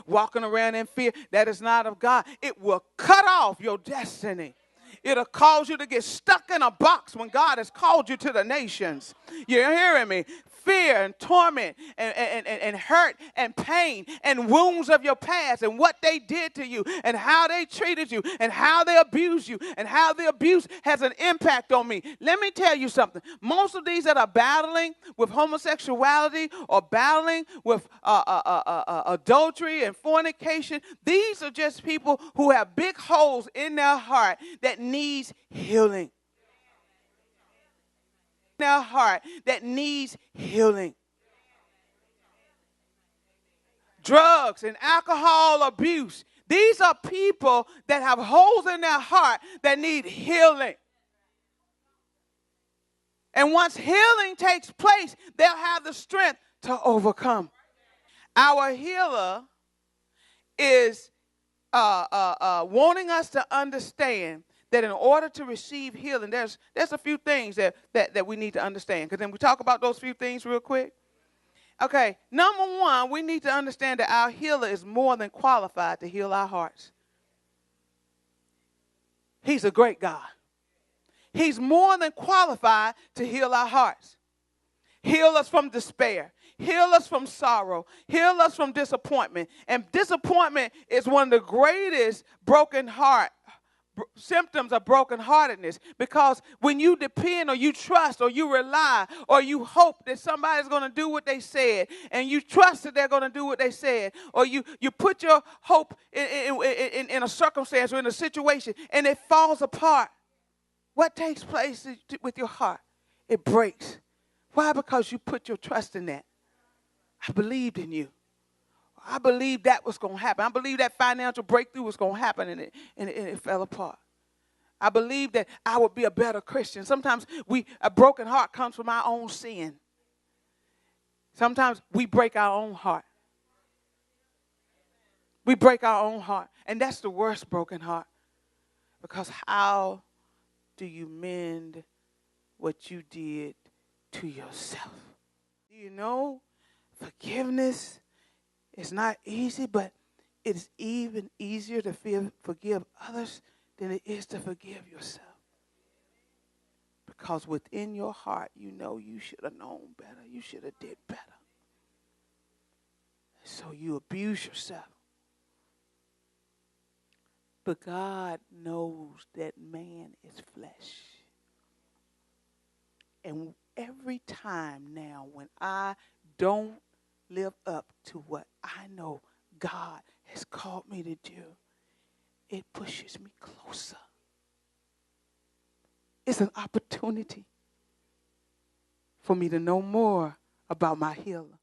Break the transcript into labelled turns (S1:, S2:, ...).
S1: walking around in fear, that is not of God. It will cut off your destiny. It'll cause you to get stuck in a box when God has called you to the nations. You're hearing me? Fear and torment and hurt and pain and wounds of your past and what they did to you and how they treated you and how they abused you and how the abuse has an impact on me. Let me tell you something. Most of these that are battling with homosexuality or battling with adultery and fornication, these are just people who have big holes in their heart that needs healing. Their heart that needs healing. Drugs and alcohol abuse. These are people that have holes in their heart that need healing. And once healing takes place, they'll have the strength to overcome. Our healer is wanting us to understand that in order to receive healing, there's a few things that we need to understand. Because then we talk about those few things real quick. Okay, number one, we need to understand that our healer is more than qualified to heal our hearts. He's a great God. He's more than qualified to heal our hearts. Heal us from despair. Heal us from sorrow. Heal us from disappointment. And disappointment is one of the greatest symptoms of brokenheartedness, because when you depend or you trust or you rely or you hope that somebody's going to do what they said and you trust that they're going to do what they said, or you put your hope in a circumstance or in a situation and it falls apart, what takes place with your heart? It breaks. Why? Because you put your trust in that. I believed in you. I believed that was going to happen. I believed that financial breakthrough was going to happen, and it fell apart. I believed that I would be a better Christian. Sometimes a broken heart comes from our own sin. Sometimes we break our own heart. We break our own heart, and that's the worst broken heart. Because how do you mend what you did to yourself? Do you know forgiveness is not easy, but it's even easier to forgive others than it is to forgive yourself. Because within your heart, you know you should have known better. You should have did better. So you abuse yourself. But God knows that man is flesh. And every time now when I don't live up to what I know God has called me to do, it pushes me closer. It's an opportunity for me to know more about my healer.